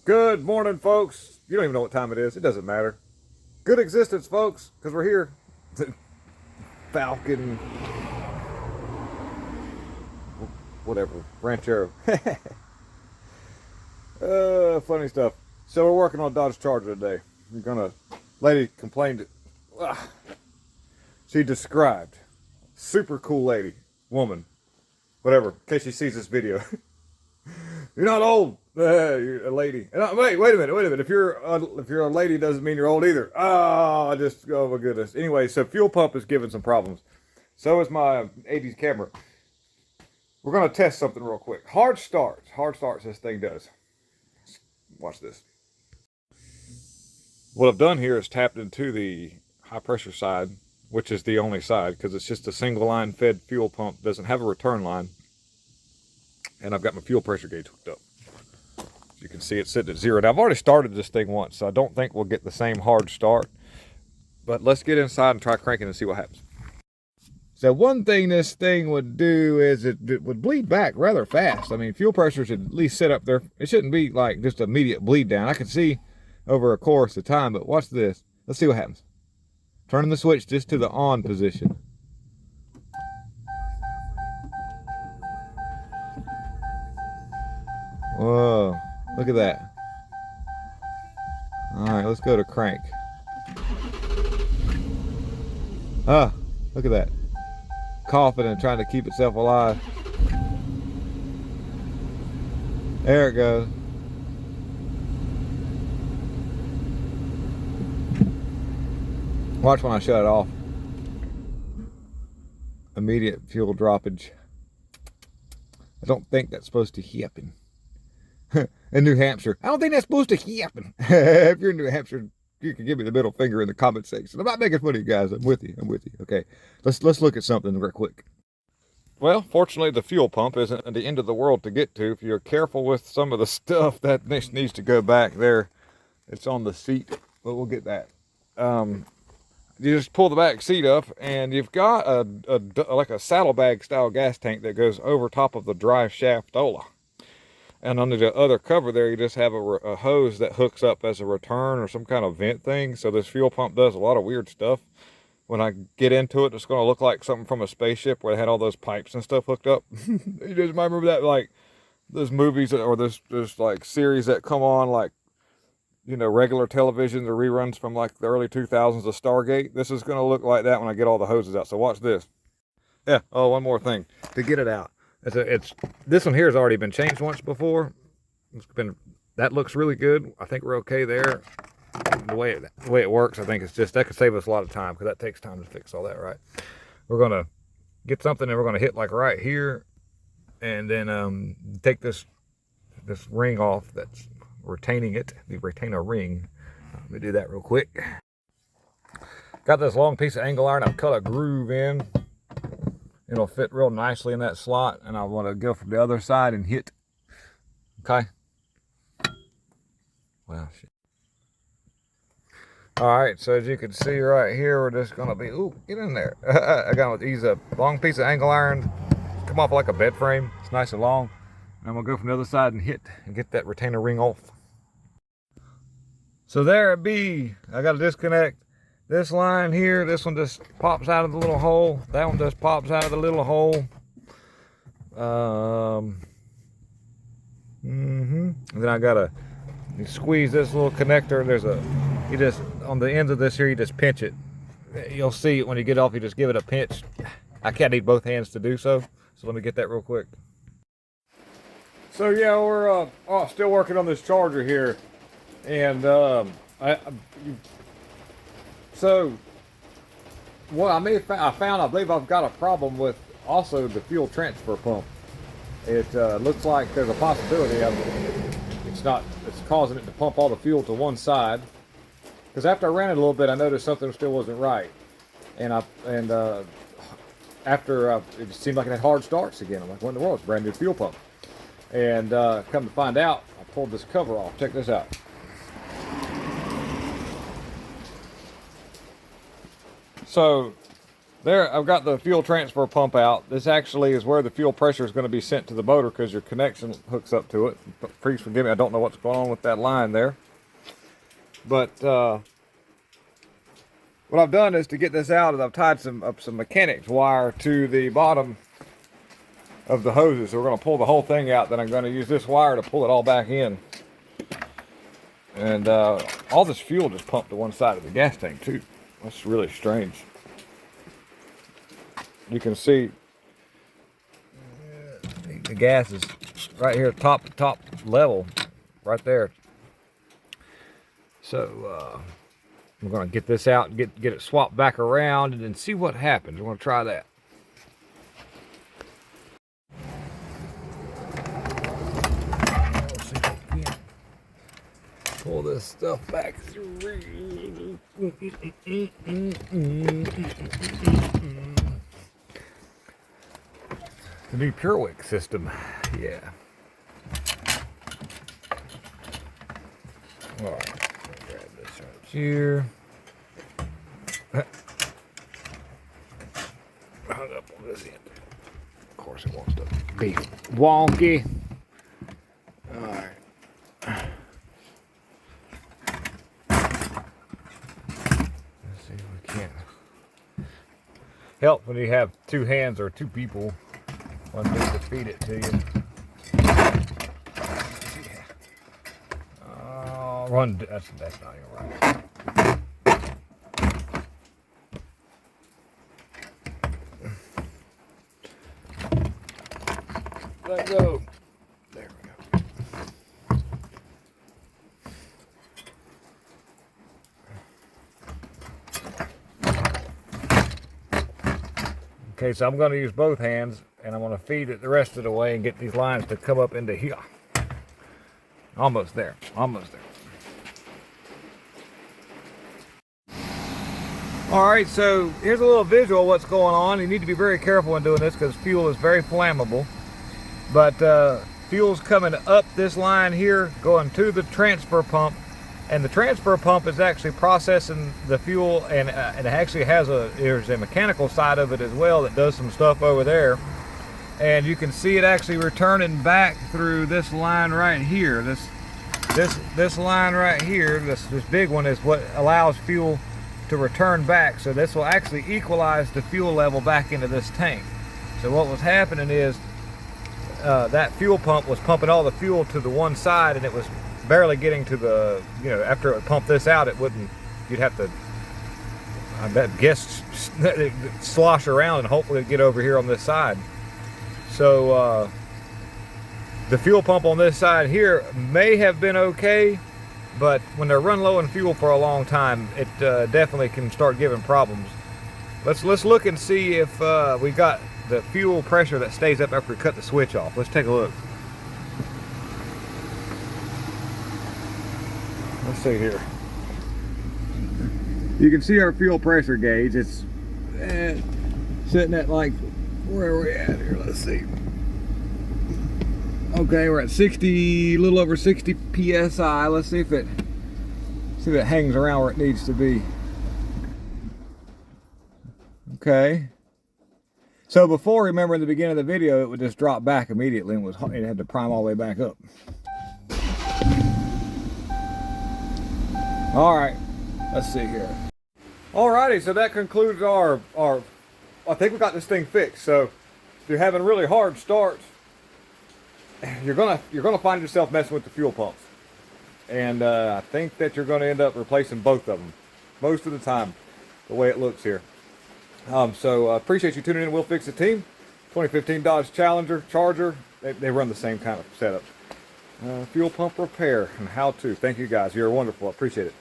Good morning, folks. You don't even know what time it is. It doesn't matter. Good existence, folks, because we're here. Falcon, whatever, Ranchero. Funny stuff. So we're working on Dodge Charger today. You're gonna, lady complained. She described, super cool lady, woman, whatever. In case she sees this video. You're not old. You're a lady. Wait a minute. If you're a lady, doesn't mean you're old either. Oh my goodness. Anyway, so fuel pump is giving some problems. So is my 80s camera. We're gonna test something real quick. Hard starts. This thing does. Watch this. What I've done here is tapped into the high pressure side, which is the only side because it's just a single line fed fuel pump. Doesn't have a return line. And I've got my fuel pressure gauge hooked up. As you can see, it's sitting at 0. Now, I've already started this thing once, so I don't think we'll get the same hard start. But let's get inside and try cranking and see what happens. So one thing this thing would do is it would bleed back rather fast. I mean, fuel pressure should at least sit up there. It shouldn't be like just immediate bleed down. I can see over a course of time, but watch this. Let's see what happens. Turning the switch just to the on position. Whoa, look at that. All right, let's go to crank. Look at that. Coughing and trying to keep itself alive. There it goes. Watch when I shut it off. Immediate fuel droppage. I don't think that's supposed to happen. In New Hampshire. I don't think that's supposed to happen. If you're in New Hampshire, you can give me the middle finger in the comment section. I'm not making fun of you guys. I'm with you. Okay, let's look at something real quick. Well, fortunately, the fuel pump isn't the end of the world to get to. If you're careful with some of the stuff, that needs to go back there. It's on the seat, but we'll get that. You just pull the back seat up, and you've got like a saddlebag style gas tank that goes over top of the drive shaft ola. And under the other cover there, you just have a hose that hooks up as a return or some kind of vent thing. So this fuel pump does a lot of weird stuff. When I get into it, it's going to look like something from a spaceship where they had all those pipes and stuff hooked up. You just might remember that, like, those movies or those like series that come on, like, you know, regular television or reruns from like the early 2000s of Stargate. This is going to look like that when I get all the hoses out. So watch this. Yeah. Oh, one more thing to get it out. This one here has already been changed once before. That looks really good. I think we're okay there. The way it works, I think it's just that could save us a lot of time because that takes time to fix all that, right? We're gonna get something and we're gonna hit like right here, and then take this ring off that's retaining it, the retainer ring. Let me do that real quick. Got this long piece of angle iron. I've cut a groove in. It'll fit real nicely in that slot, and I want to go from the other side and hit. Okay. Wow, shit. All right, so as you can see right here, we're just gonna be, ooh, get in there. I got to use a long piece of angle iron, come off like a bed frame. It's nice and long. And I'm gonna go from the other side and hit and get that retainer ring off. So there it be. I got to disconnect this line here. This one just pops out of the little hole. That one just pops out of the little hole. And then I gotta squeeze this little connector. You just on the end of this here, you just pinch it. You'll see it when you get off. You just give it a pinch. I can't need both hands to do so. So let me get that real quick. So yeah, we're still working on this charger here, and so what I believe I've got a problem with also the fuel transfer pump. It looks like there's a possibility of it's causing it to pump all the fuel to one side. Because after I ran it a little bit, I noticed something still wasn't right, and after it seemed like it had hard starts again. I'm like, what in the world? It's a brand new fuel pump. And come to find out, I pulled this cover off. Check this out. So There, I've got the fuel transfer pump out. This actually is where the fuel pressure is going to be sent to the motor because your connection hooks up to it. Please forgive me, I don't know what's going on with that line there. But what I've done is to get this out is I've tied some mechanics wire to the bottom of the hoses. So we're going to pull the whole thing out. Then I'm going to use this wire to pull it all back in. And all this fuel just pumped to one side of the gas tank too. That's really strange. You can see the gas is right here, top level, right there. So we're going to get this out and get it swapped back around and then see what happens. We're going to try that. Let's see if we can pull this stuff back through. The new PureWick system, yeah. All right, grab this right here. Hung up on this end. Of course, it wants to be wonky. All right. Let's see if we can help when you have two hands or two people. One dude to feed it to you. Yeah. Run. That's not even right. Let go. There we go. Okay, so I'm going to use both hands. And I'm going to feed it the rest of the way and get these lines to come up into here. Almost there. Almost there. Alright, so here's a little visual of what's going on. You need to be very careful when doing this because fuel is very flammable. But fuel's coming up this line here, going to the transfer pump. And the transfer pump is actually processing the fuel, and it actually has there's a mechanical side of it as well that does some stuff over there. And you can see it actually returning back through this line right here. This line right here, this big one, is what allows fuel to return back. So this will actually equalize the fuel level back into this tank. So what was happening is that fuel pump was pumping all the fuel to the one side, and it was barely getting to the, after it pumped this out, it wouldn't, you'd have to, I bet, slosh around and hopefully get over here on this side. So the fuel pump on this side here may have been okay, but when they're run low in fuel for a long time, it definitely can start giving problems. Let's look and see if we got the fuel pressure that stays up after we cut the switch off. Let's take a look. Let's see here. You can see our fuel pressure gauge. It's sitting at, like, where are we at here? Let's see. Okay, we're at 60, a little over 60 psi. Let's see if it hangs around where it needs to be. Okay. So before, remember in the beginning of the video, it would just drop back immediately and it had to prime all the way back up. All right, let's see here. Alrighty, so that concludes our I think we got this thing fixed. So if you're having really hard starts, you're gonna find yourself messing with the fuel pumps, and I think that you're gonna end up replacing both of them most of the time, the way it looks here. So appreciate you tuning in. We'll Fix It team. 2015 Dodge Challenger Charger. They run the same kind of setup. Fuel pump repair and how to. Thank you guys. You're wonderful. I appreciate it.